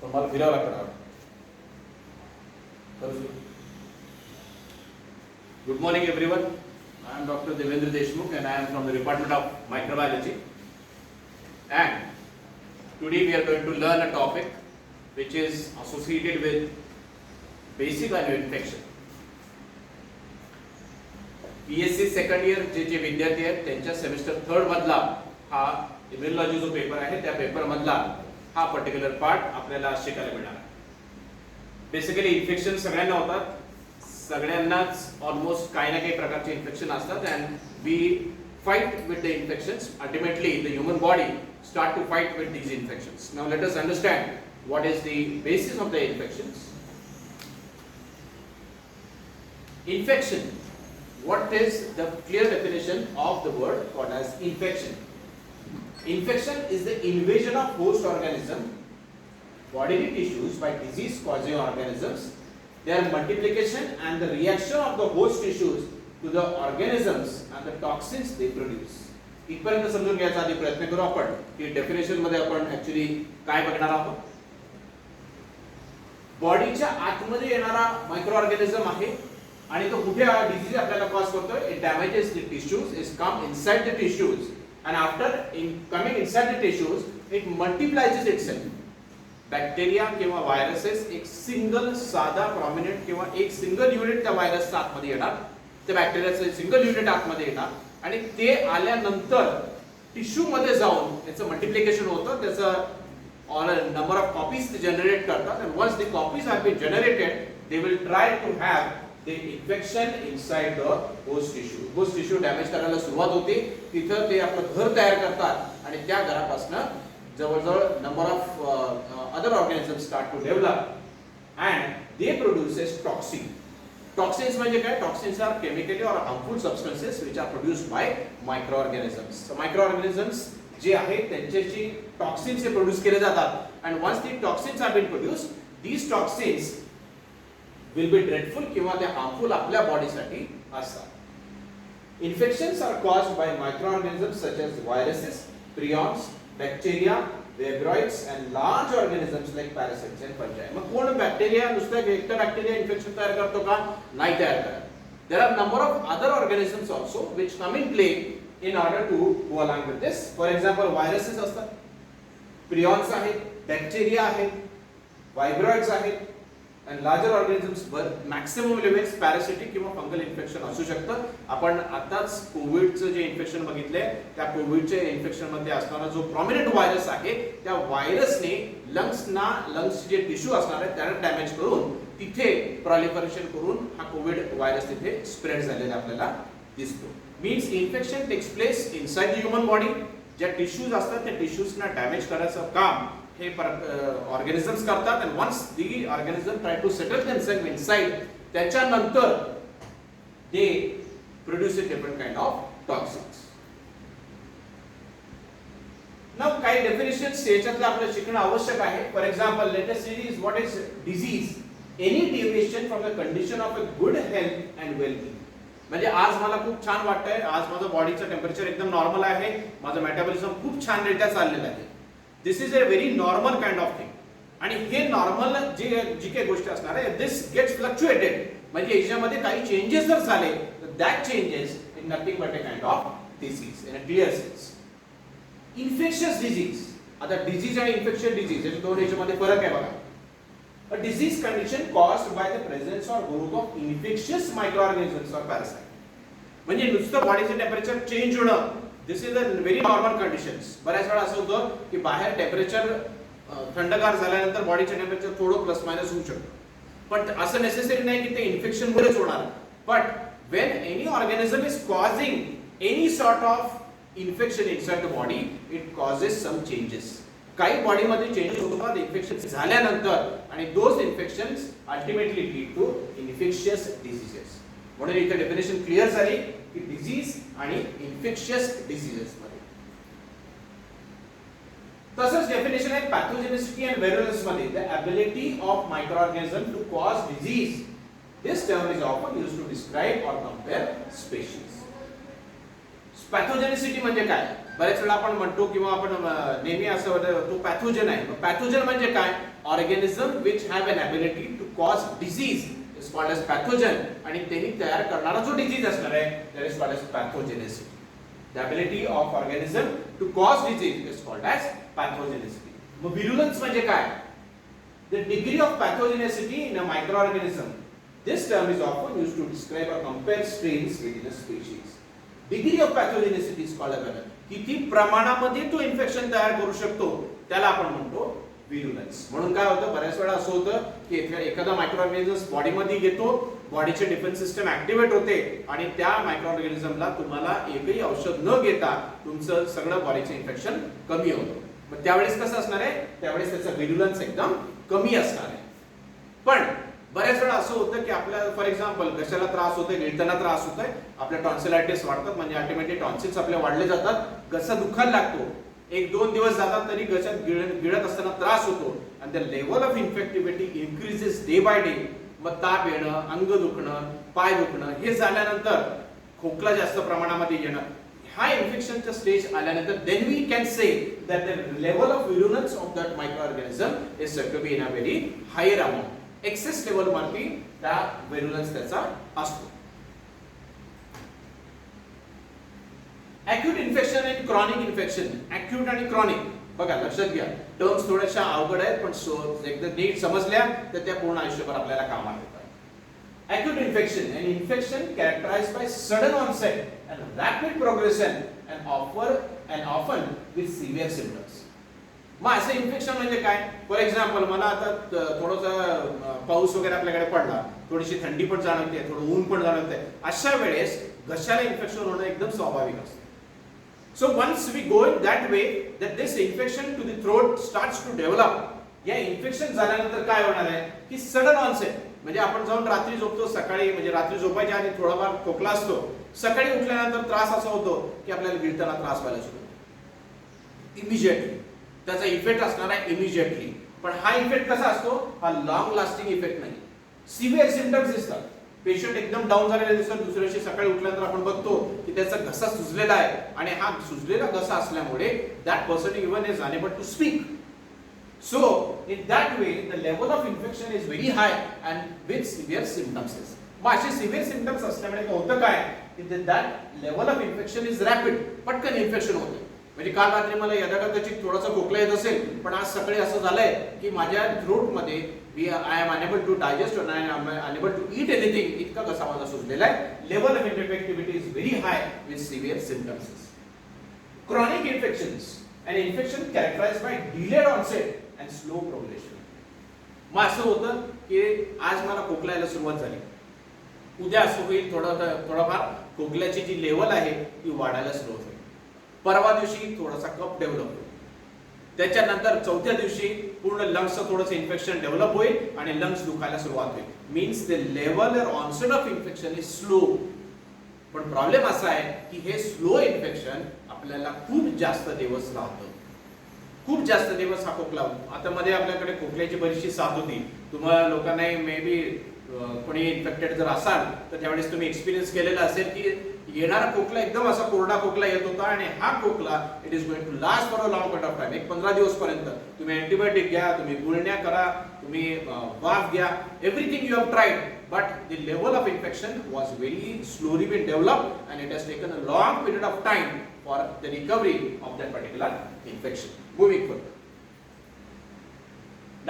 तुम्हाला फिरावं लागणार. Good morning everyone. I am Dr. Devendra Deshmukh and I am from the Department of Microbiology. And today we are going to learn a topic which is associated with basic and infection. BSc second year जे विद्यार्थी आहेत त्यांच्या semester 3rd मधला हा immunology जो paper आहे त्या paper मधला हा पर्टिक्युलर पार्ट आपल्याला शिकायला मिळणार आहे. बेसिकली इन्फेक्शन सगळ्यांना होतात, सगळ्यांनाच ऑलमोस्ट काही ना काही प्रकारचे इन्फेक्शन असतात and we fight with the infections. Ultimately the human body start to fight with these infections. Now let us understand what is the basis of the infections. Infection, what is the clear definition of the word called as infection? Infection is the invasion of host organism bodily tissues by disease causing organisms, their multiplication and the reaction of the host tissues to the organisms and the toxins they produce. इथपर्यंत समजून घ्यायचा आधी प्रयत्न करू आपण की definition मध्ये आपण ऍक्च्युअली काय बघणार आहोत. बॉडीच्या आतमध्ये येणारा मायक्रो ऑर्गॅनिझम आहे आणि तो कुठे डिसीज आपल्याला कॉज करतोय. It damages the tissues, is come inside the tissues and after coming inside the tissues it multiplies itself. Bacteria किंवा व्हायरसेस एक सिंगल साधा प्रॉमिनंट किंवा एक सिंगल युनिट त्या व्हायरसच्या आतमध्ये येणार, त्या बॅक्टेरियाचं सिंगल युनिट आतमध्ये येणार आणि ते आल्यानंतर टिश्यू मध्ये जाऊन त्याचं मल्टिप्लिकेशन होतं, त्याचं नंबर ऑफ कॉपीज ते जनरेट करतात and once the copies have been generated they will try to have the infection inside the host tissue. host tissue damage करायला सुरुवात होते, तिथं ते आपलं घर तयार करतात आणि त्या घरापासून जवळजवळ number of other organisms start to develop and they produces toxin. Toxins म्हणजे काय? Toxins are chemically or harmful substances which are produced by micro organisms. Micro organisms जे आहेत त्यांच्याची टॉक्सिन्स हे प्रोड्यूस केले जातात and once the toxins are been produce these toxins will be dreadful किंवा ते harmful आपल्या बॉडीसाठी असतात. Infections are caused by microorganisms such as viruses, prions, bacteria, vibroids and large organisms like parasites and fungi. मग कोण bacteria नुसतं एकटा bacteria infection तयार करतो का? नाही तयार करत. There are number of other organisms also which come in play in order to go along with this. For example, viruses असतात, prions आहेत, बॅक्टेरिया आहेत, vibroids आहेत and larger organisms वर मॅक्सिमम लेव्हल्स पॅरासिटिक किंवा फंगल इन्फेक्शन असू शकतं. आपण आताच कोविडचं जे इन्फेक्शन बघितलंय त्या कोविडच्या इन्फेक्शन मध्ये असणारा जो प्रॉमिनंट व्हायरस आहे त्या व्हायरसने लंग्स जे टिश्यू असणार आहे त्याला डॅमेज करून तिथे प्रॉलिफरेशन करून हा कोविड व्हायरस तिथे स्प्रेड झालेला आपल्याला दिसतो. Means infection takes place inside the human body. ज्या टिश्यूज असतात त्या टिश्यूजना डॅमेज करायचं काम हे ऑर्गॅनिझम्स करतात and once the organism try to settle themselves inside त्याच्यानंतर they produce a different kind of toxins. Now काही डेफिनेशन्स याच्यातलं आपल्याला शिकणं आवश्यक आहे. For example let us see what is disease, any deviation from the condition of a good health and well being. म्हणजे आज मला खूप छान वाटतंय, आज माझं बॉडीचं टेम्परेचर एकदम नॉर्मल आहे, माझं मेटाबॉलिझम खूप छान रित्या चाललेलं आहे. This is a very normal kind of thing. आणि हे नॉर्मल जी काही गोष्ट असणार आहे दिस गेट्स फ्लक्च्युएटेड. म्हणजे याच्यामध्ये काही चेंजेस जर झाले तर that changes in nothing but a kind of disease in a clear sense. Infectious disease, आता डिसीज आणि इन्फेक्शियस डिसीज याच्या दोन याच्यामध्ये फरक आहे बघा. A disease condition caused by the presence or growth of infectious microorganisms or parasite. म्हणजे नुसतं बॉडीचं टेम्परेचर चेंज होणं this is a very normal conditions. बऱ्याच वेळा असं होतं की बाहेर टेम्परेचर थंडगार झाल्यानंतर बॉडीचं टेम्परेचर थोडं प्लस मायनस होऊ शकतं, पण असं नेसेसरी नाही की ते इन्फेक्शन मुळेच होणार. But when any organism is causing any sort of infection inside the body it causes some changes. काही बॉडीमध्ये चेंजेस होतात इन्फेक्शन झाल्यानंतर आणि those infections ultimately lead to infectious diseases. म्हणून इथे डेफिनेशन क्लिअर झाली की डिसीज आणि इन्फेक्शियस डिसीजेस मध्ये. तसंच डेफिनेशन आहे पॅथोजेनिसिटी अँड व्हेरुलन्स मध्ये the ability of microorganism to cause disease. This term is often used to describe और कंपेअर स्पेशीज. पॅथोजेनिसिटी म्हणजे काय? बरेच वेळा आपण म्हणतो किंवा आपण नेहमी असं होतं तो पॅथोजन आहे. पॅथोजन म्हणजे काय? Organism which have an ability to cause disease is called as pathogen, आणि त्यांनी तयार करणारा जो डिसीज असणार आहे that is called as pathogenicity. The ability of organism to cause disease is called as pathogenicity. मग व्हिरुलन्स म्हणजे काय? The degree of pathogenicity in a microorganism. This term is often used to describe or compare strains within a species. Degree of pathogenicity is called as किती प्रमाणामध्ये तो infection तयार करू शकतो त्याला आपण म्हणतो व्हिरुलन्स. म्हणून काय होतं, बऱ्याच वेळा असं होतं की एखादा मायक्रोऑर्गॅनिझम बॉडीमध्ये घेतो, बॉडीचे डिफेन्स सिस्टम ऍक्टिव्हेट होते आणि त्या मायक्रोऑर्गॅनिझमला तुम्हाला एकही औषध न घेता तुमचं सगळं बॉडीचं इन्फेक्शन कमी होतं. मग त्यावेळेस कसं असणार आहे, त्यावेळेस त्याचा व्हिरुलन्स एकदम कमी असणार आहे. पण बऱ्याच वेळा असं होतं की आपल्याला फॉर एक्झाम्पल घशाला त्रास होतोय, गिळताना त्रास होतोय, आपल्या टॉन्सिलायटिस वाढतात, म्हणजे अल्टिमेटली टॉन्सिल्स आपले वाढले जातात, घसा दुखायला लागतो, 1-2 दिवस जातात तरी घशात गिळत असताना त्रास होतो, आणि the level of infectivity increases day by day. मग ताप येणं, अंग दुखणं, पाय दुखणं हे झाल्यानंतर खोकला जास्त प्रमाणामध्ये येणं, हा इन्फेक्शनचा स्टेज आल्यानंतर then we can say that the level of virulence of that microorganism is said to be in a very higher amount. Excess level वरती त्या व्हिरुलन्स त्याचा असतो. अॅक्यूट इन्फेक्शन आणि क्रॉनिक इन्फेक्शन. अॅक्यूट आणि क्रॉनिक बघा लक्षात घ्या, टर्म्स थोड्याशा अवघड आहेत पण एकदा नीट समजल्या तर त्या पूर्ण आयुष्यभर आपल्याला कामात येतात. Acute infection, an infection characterized by sudden onset and rapid progression and often with severe symptoms. मग असं इन्फेक्शन म्हणजे काय? फॉर एक्झाम्पल मला आता थोडासा पाऊस वगैरे आपल्याकडे पडला, थोडीशी थंडी पण जाणवते, थोडं ऊन पण जाणवते, अशा वेळेस घशाला इन्फेक्शन होणं एकदम स्वाभाविक असतं. So once we go in that way that this infection to the throat starts to develop. या इन्फेक्शन झाल्यानंतर काय होणार आहे की सडन ऑनसेट, म्हणजे आपण जाऊन रात्री झोपतो, सकाळी म्हणजे रात्री झोपायच्या आधी थोडाफार खोकला असतो, सकाळी उठल्यानंतर त्रास असा होतो की आपल्याला गिळताना त्रास व्हायला सुरू होतो. इमिजिएटली त्याचा इफेक्ट असणार आहे इमिजिएटली. पण हा इफेक्ट कसा असतो, हा लॉंग लास्टिंग इफेक्ट नाही. सिव्हिअर सिम्पटम्स दिसतात, पेशंट एकदम डाऊन झालेला दिसतात, दुसऱ्या दिवशी सकाळी उठल्यानंतर आपण बघतो की त्याचा घसा सुजलेला आहे, आणि हा सुजलेला घसा असल्यामुळे that person even is unable to speak. So in that way the level of infection is very high and with severe symptoms. मग असे सिव्हिअर सिम्पटम्स असल्यामुळे होतं काय की that level of infection is rapid, पटकन इन्फेक्शन होतं. म्हणजे काल रात्री मला यदाकदाचित थोडासा खोकला येत असेल, पण आज सकाळी असं झालंय की माझ्या थ्रोट मध्ये I am unable to digest और I am unable to eat anything, इतका घसा माझा सुजलेला आहे. Level of infectivity is very high with severe symptoms. Chronic infections, an infection characterized by delayed onset and slow progression. मग असं होतं की आज मला खोकलायला सुरुवात झाली, उद्या असं होईल थोडाफार खोकल्याची जी लेवल आहे ती वाढायला सुरुवात होईल, परवा दिवशी थोडासा कफ डेव्हलप होईल, त्याच्यानंतर चौथ्या दिवशी पूर्ण लंग्सचं थोडंसं इन्फेक्शन डेव्हलप होईल आणि लंग्स दुखायला सुरुवात होईल. Means the level or onset of infection is slow. पण प्रॉब्लेम असा आहे की हे स्लो इन्फेक्शन आपल्याला खूप जास्त दिवस राहतं, खूप जास्त दिवस हा खोकला. आता मध्ये आपल्याकडे खोकल्याची बरीचशी साथ होती, तुम्हाला लोकांना मे बी कोणी इन्फेक्टेड जर असाल तर त्यावेळेस तुम्ही एक्सपिरियन्स केलेला असेल की येणारा खोकला एकदम असा कोरडा खोकला येत होता, आणि हा खोकला it is going to last for a long period of time. 15 दिवस पर्यंत तुम्ही अँटीबायोटिक घ्या, तुम्ही गुळण्या करा, तुम्ही वाफ घ्या, everything you have tried, but the level of infection was very slowly been developed and it has taken a long period of time for the recovery of that particular infection. Moving further.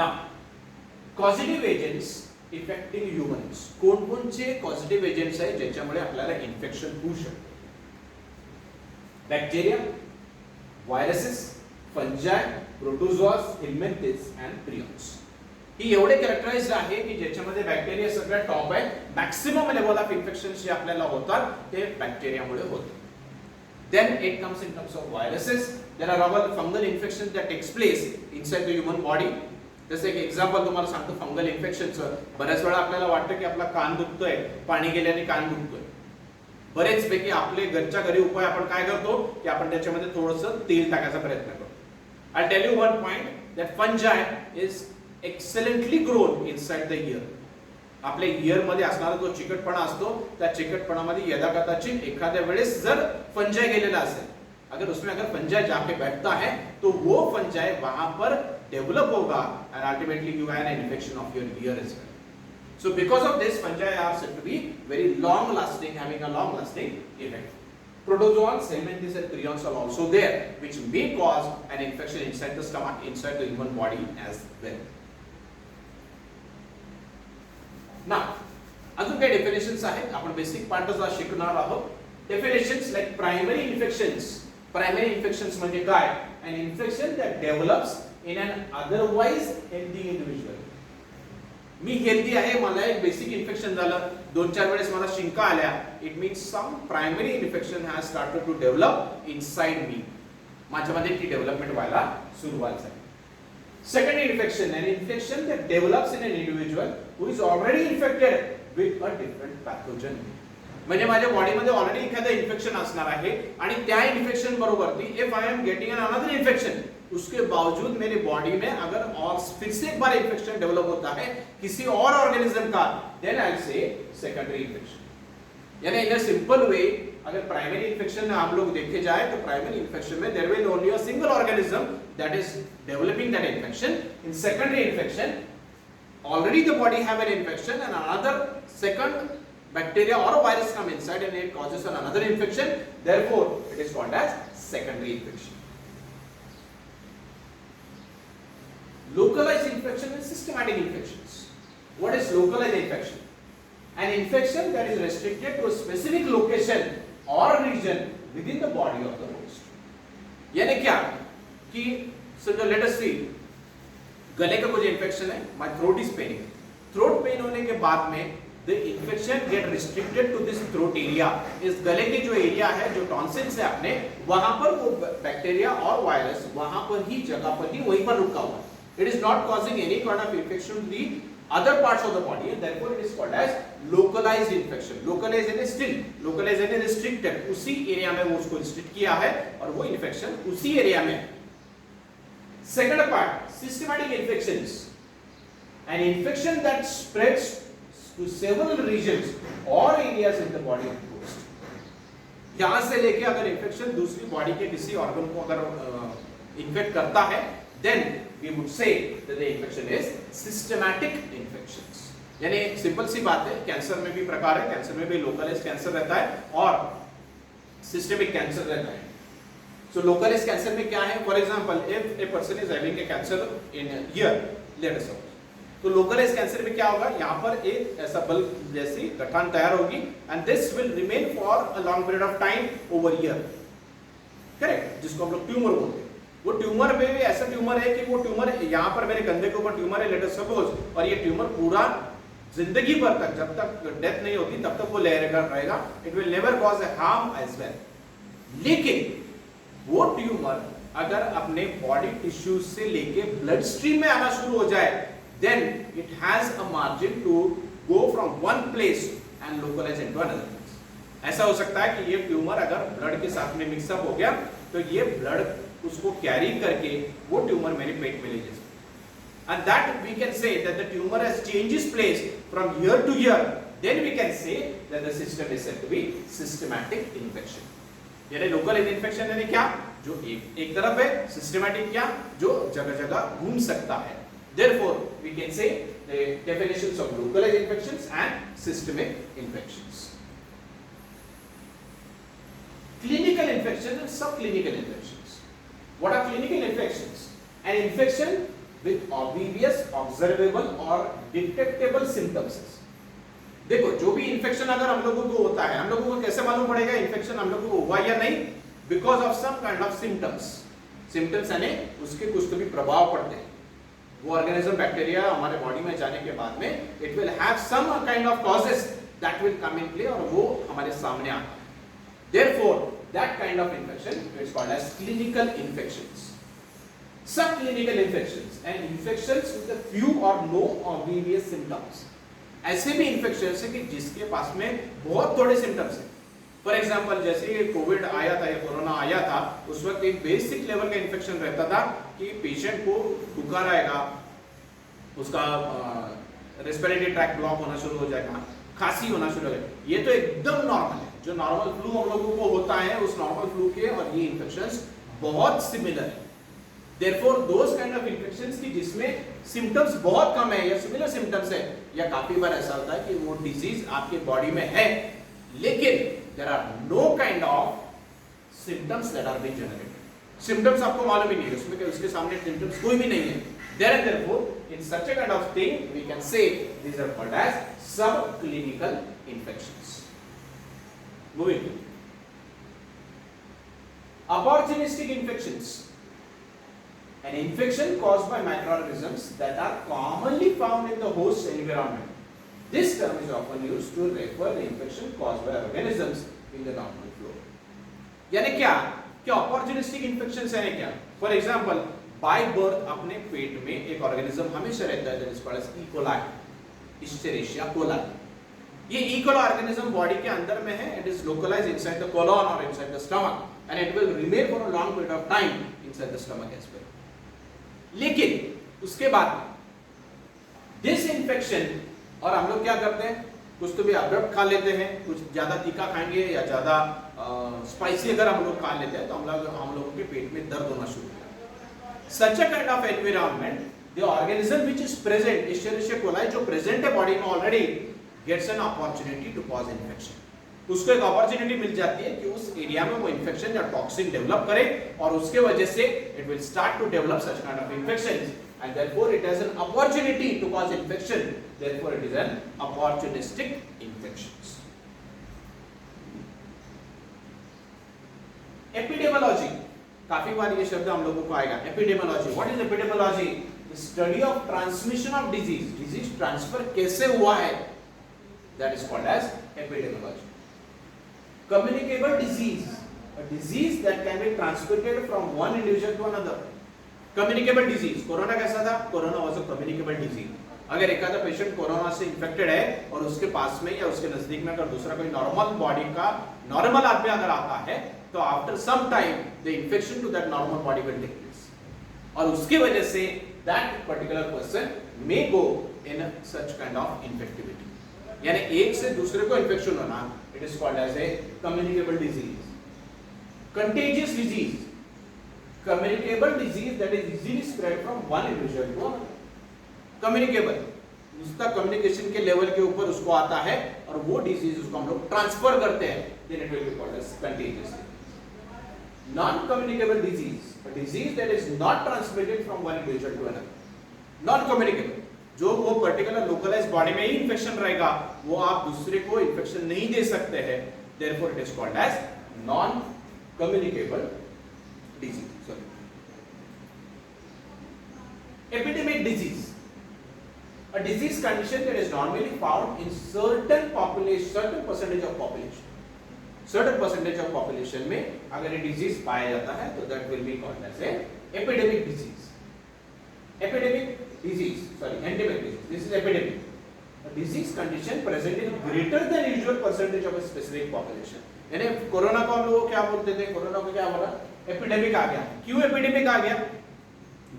Now, causative agents affecting humans. कोणकोणचे causative agents आहेत ज्याच्यामुळे आपल्याला infection होऊ शकते? Bacteria, viruses, fungi, protozoas, helminths and prions. ही एवढे characterised आहे की ज्याच्यामध्ये बॅक्टेरिया सगळ्यात टॉप आहे. मॅक्सिमम लेवल ऑफ इन्फेक्शन जे आपल्याला होतात ते बॅक्टेरियामुळे होते. Then it comes in terms of viruses. There are all fungal infection that takes place inside the human body. जसे एक एक्झाम्पल तुम्हाला सांगतो फंगल इन्फेक्शनचं. बऱ्याच वेळा आपल्याला वाटतं की आपला कान दुखतोय, पाणी गेल्याने कान दुखतोय. बरेच पैकी आपले घरच्या घरी उपाय आपण काय करतो की आपण त्याच्यामध्ये थोडंसं तेल टाकायचा प्रयत्न करतो. I tell you one point that fungi is excellently grown inside the ear. आपल्या इयर मध्ये असणारा जो चिकटपणा असतो त्या चिकटपणामध्ये यदाकदाचित एखाद्या वेळेस जर फंजाय गेलेला असेल, अगर उसमें अगर फंजाय जाके बैठता है तो वो फंजाय वहां पर डेवलप होगा and ultimately you have an infection of your ear as well. So because of this, fungi are said to be very long lasting, having a long lasting effect. Protozoans, helminthes and prions are also there, which may cause an infection inside the stomach, inside the human body as well. Now, अजून काही definitions आहेत, आपण basic पार्टच आज शिकणार आहोत. Definitions like primary infections. Primary infections म्हणजे काय? An infection that develops in an otherwise healthy individual. Me healthy आहे, मला एक बेसिक इन्फेक्शन झालं, 2-4 वेळेस मला शिंका आल्या, it means some primary infection has started to develop inside me. माझ्यामध्ये ती डेव्हलपमेंट व्हायला सुरुवात झाली. Second infection, an infection that develops in an individual who is already infected with a different pathogen. म्हणजे माझ्या बॉडीमध्ये ऑलरेडी एखादं इन्फेक्शन असणार आहे आणि त्या इन्फेक्शन बरोबर if I am getting an another infection, उसके बावजूद मेरी बॉडी में अगर और फिर से एक बार इन्फेक्शन डेवलप होता है किसी और ऑर्गेनिज्म का, then I will say secondary infection. यानी इन अ सिंपल वे, अगर प्राइमरी इन्फेक्शन में आप लोग देखे जाए तो प्राइमरी इन्फेक्शन में there will only a single organism that is developing that infection. In secondary infection already the body have an infection and another second bacteria or a virus come inside and it causes another infection, therefore it is called as secondary infection. Localized infection and systematic infections. What is localized infection? An infection that is restricted to a specific location or region within the body of the host. यानी क्या कि so let us see, गले का मुझे infection है, my throat is paining. Throat pain होने के बाद में the infection get restricted to this throat area. इस गले के जो एरिया है, जो टॉन्सिल्स है अपने, वहां पर वो बैक्टीरिया और वायरस वहां पर ही, जगह पर ही, वहीं पर रुका हुआ. It is not causing any kind of infection to the other parts of the body and therefore it is called as localized infection. Localized यानी स्टिल, लोकलाइज्ड यानी रिस्ट्रिक्टेड, उसी एरिया में वो उसको रिस्ट्रिक्ट किया है और वो इन्फेक्शन उसी एरिया में. Second part, systematic infections. An infection that spreads to several regions or areas in the body of the host. यहाँ से लेके अगर इन्फेक्शन दूसरी बॉडी के किसी ऑर्गन को अगर इन्फेक्ट करता है, then we would say that the infection is systematic infections. यानी सिंपल सी बात है, कैंसर में भी प्रकार है, कैंसर में भी लोकलाइज्ड कैंसर रहता है और सिस्टेमिक कैंसर रहता है. So localized cancer में क्या है? For example, if a person is having a cancer in ear, let us suppose, तो localized cancer में क्या होगा? यहाँ पर एक ऐसा बल्ब जैसी गठान तैयार होगी and this will remain for a long period of time over ear, correct? जिसको हम लोग ट्यूमर बोलते हैं. वो ट्यूमर में भी ऐसा ट्यूमर है कि वो ट्यूमर यहाँ पर मेरे कंधे के ऊपर ट्यूमर है, let us suppose, और ये ट्यूमर पूरा जिंदगी भर तक, जब तक डेथ नहीं होती तब तक वो रहेगा. It will never cause a harm as well. लेकिन वो ट्यूमर अगर अपने बॉडी टिश्यूज से लेके ब्लड स्ट्रीम में आना शुरू हो जाए, then it has a margin to go from one place and localize into another place. ऐसा हो सकता है कि ये ट्यूमर अगर ब्लड के साथ में मिक्सअप हो गया तो ये ब्लड उसको कैरी करके वो ट्यूमर मेरे पेट में ले जा सकता है. And that we can say that the tumor has changes place from year to year, then we can say that the system is said to be systematic infection. यानी लोकल इन्फेक्शन यानी क्या? जो एक तरफ है. सिस्टमैटिक क्या? जो जगह जगह घूम सकता है. Therefore, we can say the definitions of localized infections and systemic infections. Clinical infections and subclinical infections. What are clinical infections? An infection with obvious, observable or detectable symptoms. देखो, जो भी इन्फेक्शन अगर हम लोगों को होता है, हम लोगों को कैसे मालूम पड़ेगा इन्फेक्शन हम लोगों को हुआ या नहीं? Because of some kind of symptoms. Symptoms यानी उसके कुछ तो भी प्रभाव पड़ते हैं. वो ऑर्गेनिज्म, बैक्टीरिया हमारे बॉडी में जाने के बाद में it will have some kind of causes that will come in play और वो हमारे सामने आता है. Therefore that kind of infection is called as clinical infections. Subclinical infections and infections with a few or no obvious symptoms. ऐसे भी infection है कि जिसके पास में बहुत थोड़े सिम्टम्स हैं. फॉर एग्जांपल, जैसे कोविड आया था या कोरोना आया था, उस वक्त एक बेसिक लेवल का इन्फेक्शन रहता था कि पेशेंट को बुखार आएगा, उसका रेस्पिरेटरी ट्रैक्ट ब्लॉक होना शुरू हो जाएगा, खांसी होना शुरू हो जाएगा. ये तो एकदम नॉर्मल है. जो नॉर्मल फ्लू हम लोगों को होता है, उस नॉर्मल फ्लू के और ये इन्फेक्शंस बहुत सिमिलर है. Therefore, those kind of infections की जिसमें symptoms बहुत कम है या similar symptoms है, या काफी बार ऐसा होता है कि वो disease आपके body में है, लेकिन there are no kind of symptoms that are being generated. Symptoms आपको मालूम ही नहीं है, उसमें उसके सामने symptoms कोई भी नहीं है. Therefore, in such a kind of thing, we can say these are called as subclinical infections. Moving to opportunistic infections. An infection caused by microorganisms that are commonly found in the host environment. This term is often used to refer the infection caused by organisms in the normal flow. यानी क्या opportunistic infections है क्या? For example, by birth अपने पेट में एक organism हमेशा रहता है, that is called as E. coli, Escherichia coli. ये E. coli organism body के अंदर में है, it is localized inside the colon or inside the stomach, and it will remain for a long period of time inside the stomach as well. लेकिन उसके बाद disinfection, और हम लोग क्या करते हैं, कुछ तो भी अब्रप्ट खा लेते हैं, कुछ ज्यादा तीखा खाएंगे या ज्यादा स्पाइसी अगर हम लोग खा लेते हैं तो हम लोगों के पेट में दर्द होना शुरू होता है. Such a kind of environment, the organism which is present, Escherichia coli, जो प्रेजेंट है बॉडी में already, gets an opportunity to cause infection. उसको एक अपॉर्चुनिटी मिल जाती है कि उस एरिया में वो इन्फेक्शन या टॉक्सिन डेवलप करे, और उसके वजह से it will start to develop such kind of infections, and therefore it has an opportunity to cause infection. Therefore it is an opportunistic infections. Epidemiology, काफी बार ये शब्द हम लोगों को आएगा. Epidemiology, what is epidemiology? The study of transmission of disease, disease transfer कैसे हुआ है, that is called as epidemiology. Communicable disease, a disease that can be transmitted from one individual to another. Communicable disease, corona कैसा था? Corona was a communicable disease. अगर एक आधा patient corona से infected है और उसके पास में या उसके नजदीक में अगर दूसरा कोई नॉर्मल बॉडी का नॉर्मल आदमी अगर आता है, तो after some time the infection to that normal body will take place, और उसकी वजह से that particular person may go in such kind of infectivity. यानी एक से दूसरे को इन्फेक्शन होना, it is called as a communicable disease. Contagious disease, communicable disease that is easily spread from one individual to another. Communicable, उसका communication के level के ऊपर उसको आता है और वो disease उसको हम लोग ट्रांसफर करते हैं, then it will be called as contagious disease. Non-communicable disease, a disease that is not transmitted from one individual to another. Non-communicable, जो वो पर्टिकुलर लोकलाइज बॉडी में ही इन्फेक्शन रहेगा, वो आप दूसरे को इन्फेक्शन नहीं दे सकते हैं. Therefore it is called as non communicable disease. Sorry, epidemic disease, a disease condition that is normally found in certain population, certain percentage of population में अगर ये डिजीज पाया जाता है तो that will be called as a epidemic disease. Epidemic disease, sorry, endemic disease. This is epidemic. A disease condition present in greater than usual percentage of a specific population. यानी corona को हम लोग क्या बोलते थे, कोरोना को क्या बोला, epidemic आ गया. क्यों एपिडेमिक आ गया?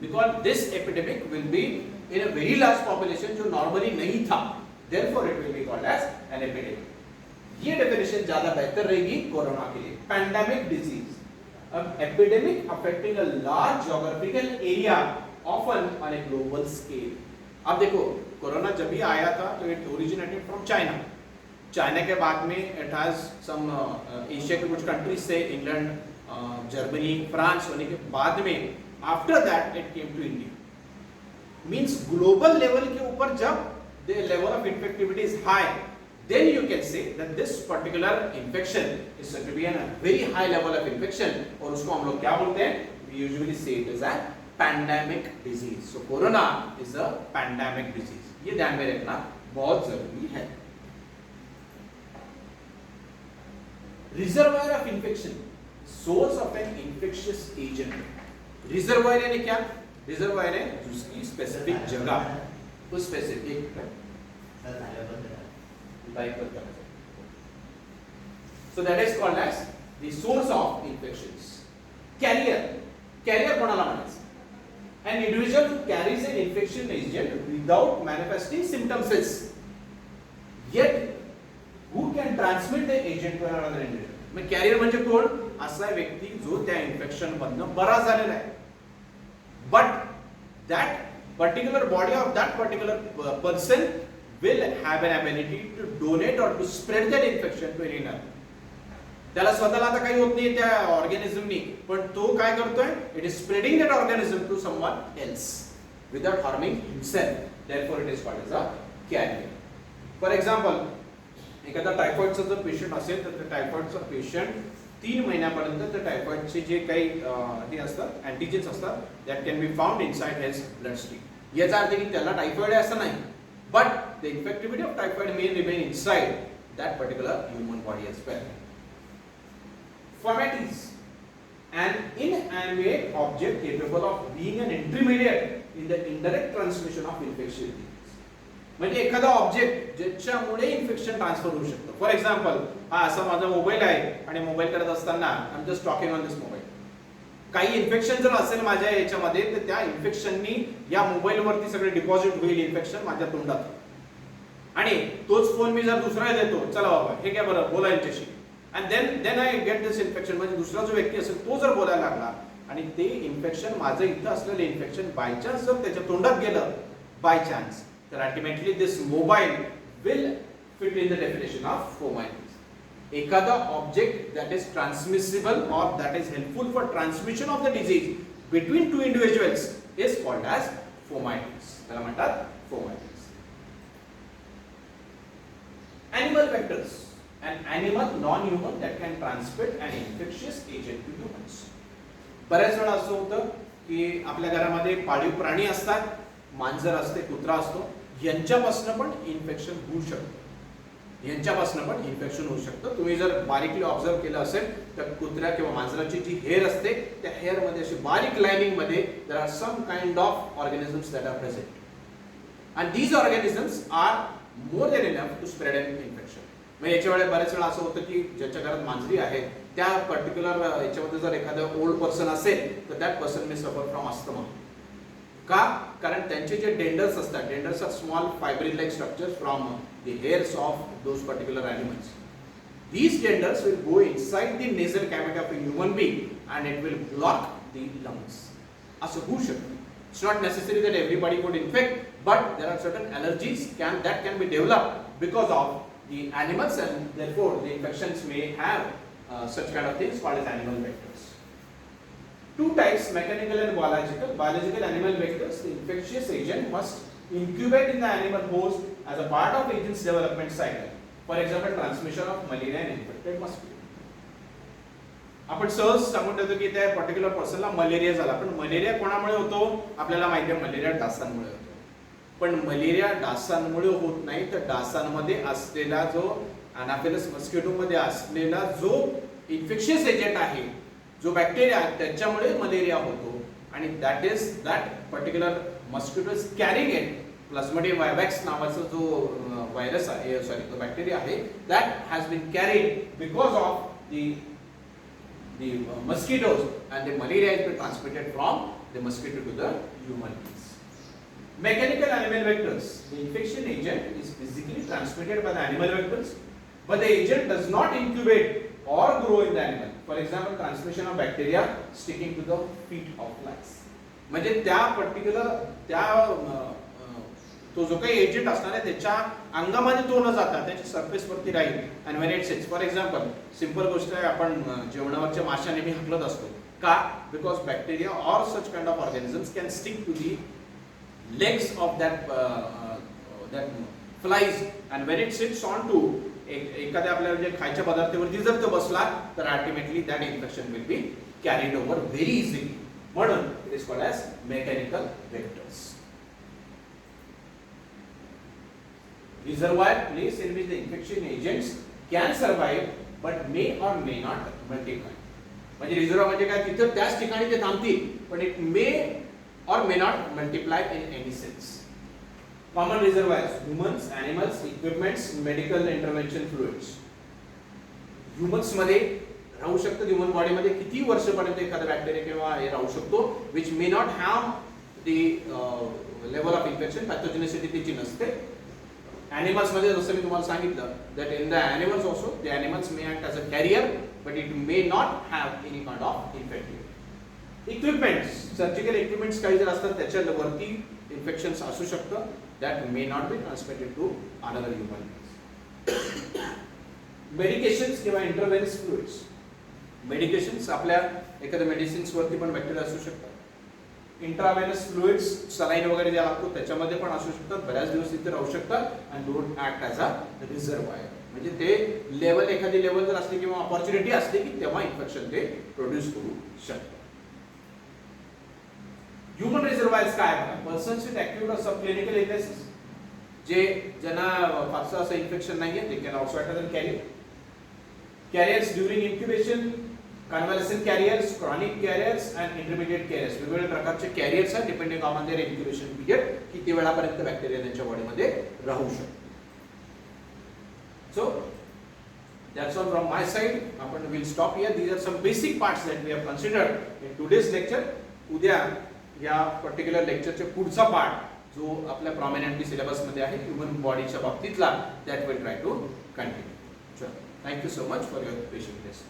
Because this epidemic will be in a very large population जो normally नहीं था. Therefore it will be called as an epidemic. ये डेफिनेशन ज्यादा बेहतर रहेगी कोरोना के लिए. पैंडेमिक डिजीज, अब epidemic affecting a large geographical area often on a global scale. अब देखो, कोरोना जब भी आया था तो it originated from China. China के बाद में इट हैज सम एशिया के कुछ कंट्रीज से, इंग्लैंड, जर्मनी, फ्रांस होने के बाद में after that it came to India. Means global level के ऊपर जब the level of infectivity is high, then you can say that this particular infection is said to be a very high level of infection, और उसको हम लोग क्या बोलते हैं? We usually say it is a pandemic disease. So corona is a pandemic disease. ये ध्यान में रखना बहुत जरूरी है. Reservoir of infection, source of an infectious agent. Reservoir यानी क्या? Reservoir है उसकी specific जगह, उस specific so that is called as the source of infections. Carrier कोणाला म्हणायचं? An individual who carries an infection agent without manifesting symptoms is, yet who can transmit the agent to another individual. मग carrier म्हणजे कोण? असा व्यक्ती जो त्या infection मधनं बरा झालेला आहे. but that particular body of that particular person will have an ability to donate or to spread that infection to any other. त्याला स्वतःला आता काही होत नाही त्या ऑर्गॅनिझमनी, पण तो काय करतोय, it is spreading that organism to someone else without harming himself. Therefore it is called as a carrier. For example, एखादा टायफॉइडचा जर पेशंट असेल तर त्या टायफॉइडचा पेशंट 3 महिन्यापर्यंत त्या टायफॉइडचे जे काही हे असतात अँटीजेन्स असतात that can be found inside his blood stream. याचा अर्थ की त्याला टायफॉइड आहे असं नाही, but the infectivity of typhoid may remain inside that particular human body as well. Fomites, an inanimate object capable of being an intermediate in the indirect transmission of infectious disease. म्हणजे एखादा object ज्याच्यामुळे infection transfer होऊ शकतं. For example, हा असा माझा mobile आहे आणि मोबाईल करत असताना I am just talking on this mobile. काही इन्फेक्शन जर असेल माझ्या याच्यामध्ये तर त्या इन्फेक्शननी या मोबाईलवरती सगळे डिपॉझिट होईल इन्फेक्शन माझ्या तोंडात, आणि तोच फोन मी जर दुसरा देतो, चला बाबा हे काय बरं बोला यांच्याशी, and then I get this infection. म्हणजे दुसरा जो व्यक्ती असेल तो जर बोलायला लागला आणि ते इन्फेक्शन माझं इथं असलेलं इन्फेक्शन बाय चान्स जर त्याच्या तोंडात गेलं बाय चान्स, तर ultimately this mobile will fit in the definition of fomites. एखादा ऑब्जेक्ट दॅट इज ट्रान्समिसिबल और that is helpful for transmission of the disease between 2 individuals is called as fomites. त्याला म्हणतात फोमायटिस. Animal vectors, an animal non-human that can transmit an infectious agent to humans. बऱ्याच वेळा असं होतं की आपल्या घरामध्ये पाळीव प्राणी असतात, मांजर असते, कुत्रा असतो, यांच्यापासून पण इन्फेक्शन होऊ शकतं. यांच्यापासून पण इन्फेक्शन होऊ शकतं. तुम्ही जर बारीकली ऑब्झर्व केलं असेल तर कुत्र्या किंवा मांजराची जी हेअर असते त्या हेअर मध्ये अशी बारीक लाइनिंग मध्ये there are some kind of organisms that are present, and these organisms are more than enough to spread an infection. मग याच्या वेळेस बऱ्याच वेळा असं होतं की ज्याच्या घरात मांजरी आहेत त्या पर्टिक्युलर याच्यामध्ये जर एखादा ओल्ड पर्सन असेल तर that person may suffer from asthma. का? कारण त्यांचे जे डेंडर्स असतात, danders are small fibrin like structures from the hairs of those particular animals. These denders will go inside the nasal cavity of a human being and it will block the lungs. असं होऊ शकतं. It's not necessary that everybody would infect, but there are certain allergies that can be developed because of the animals, and therefore the infections may have such kind of things called as animal vectors. Two types, mechanical and biological. Biological animal vectors, the infectious agent must incubate in the animal host as a part of agent's development cycle. For example, transmission of malaria in infected mosquito. आपण सहज सांगून देतो की त्या particular पर्सनला malaria झाला, पण malaria कोणामुळे होतो आपल्याला माहिती आहे, मलेरिया डासांमुळे होतो. पण मलेरिया डासांमुळे होत नाही, तर डासांमध्ये असलेला जो अनाफिलस मस्किटो मध्ये असलेला जो इन्फेक्शियस एजंट आहे, जो बॅक्टेरिया त्याच्यामुळे मलेरिया होतो, आणि that particular mosquito is carrying it Plasmodium vivax नावाचा जो व्हायरस आहे, सॉरी तो बॅक्टेरिया आहे, that has been carried because of the mosquitoes, and the malaria has been transmitted from the mosquito to the human beings. Mechanical animal vectors. The infection agent is physically transmitted by the animal vectors, but the agent does not incubate or grow in the animal. For example, transmission of bacteria sticking to the feet of flies. म्हणजे त्या particular तो जो काही agent असणार आहे त्याच्या अंगामध्ये तो न जाता त्याच्या सरफेस वरती राहील, and when it sits. For example, simple गोष्ट आहे, आपण जेवणावरच्या माशा नेहमी हाकलत असतो. का? Because bacteria or such kind of organisms can stick to the legs of that flies, and when it sits on to एखाद्या आपल्याला जे खायच्या पदार्थावरती जर तो बसला तर ultimately that infection will be carried over very easily. म्हणून it is called as mechanical vectors. Reservoir, place in which the infection agents can survive but may or may not multiply. म्हणजे रिझर्व्हायर म्हणजे काय, तिथं त्याच ठिकाणी ते थांबतील, पण it may or may not multiply in any sense. Common reservoirs: humans, animals, equipments, medical intervention fluids. Humans मध्ये राहू शकतं, ह्युमन बॉडी मध्ये किती वर्षपर्यंत एखादा बॅक्टेरिया किंवा हे राहू शकतो, which may not have the level of infection, pathogenicity त्याची नसते. Animals मध्ये जसं मी तुम्हाला सांगितलं, that in the animals also the animals may act as a carrier but it may not have any kind of infectivity. Equipments, surgical equipments काही जर असतात त्याच्यावरती इन्फेक्शन्स असू शकतं. That may not be transmitted to another human. Medications किंवा intravenous fluids. Medications आपल्या एखाद्या medicines वरती पण बॅक्टेरिया असू शकतात. इंट्राव्हेनस फ्लुइड्स, सलाईन वगैरे जे लागतो त्याच्यामध्ये पण असू शकतात. बऱ्याच दिवस तिथे राहू शकतात and don't act as a reservoir. म्हणजे ते लेवल, एखादी लेवल जर असली किंवा ऑपॉर्च्युनिटी असली की तेव्हा इन्फेक्शन ते प्रोड्यूस करू शकतं. ह्युमन रिझर्वायर्स काय आहे? पर्सन्स विथ ऍक्टिव्ह और सब क्लिनिकल इलनेसेस, जे ज्यांना फारसं असं इन्फेक्शन नाहीये, they can also act as carrier. Carriers during incubation, convalescent carriers, chronic carriers and intermediate carriers. वेगवेगळ्या प्रकारचे कॅरियर्स आहेत depending on their incubation period, किती वेळापर्यंत बॅक्टेरिया त्यांच्या बॉडीमध्ये राहू शकतो. So that's all from my side. आपण will stop here. These are some basic parts that we have considered in today's lecture. उद्या या पर्टिक्युलर लेक्चरचे पुढचा पार्ट जो आपल्या प्रॉमिनंटली सिलेबस मध्ये आहे ह्युमन बॉडीच्या बाबतीतला, that will try to continue. Sure. Thank you so much for your patience.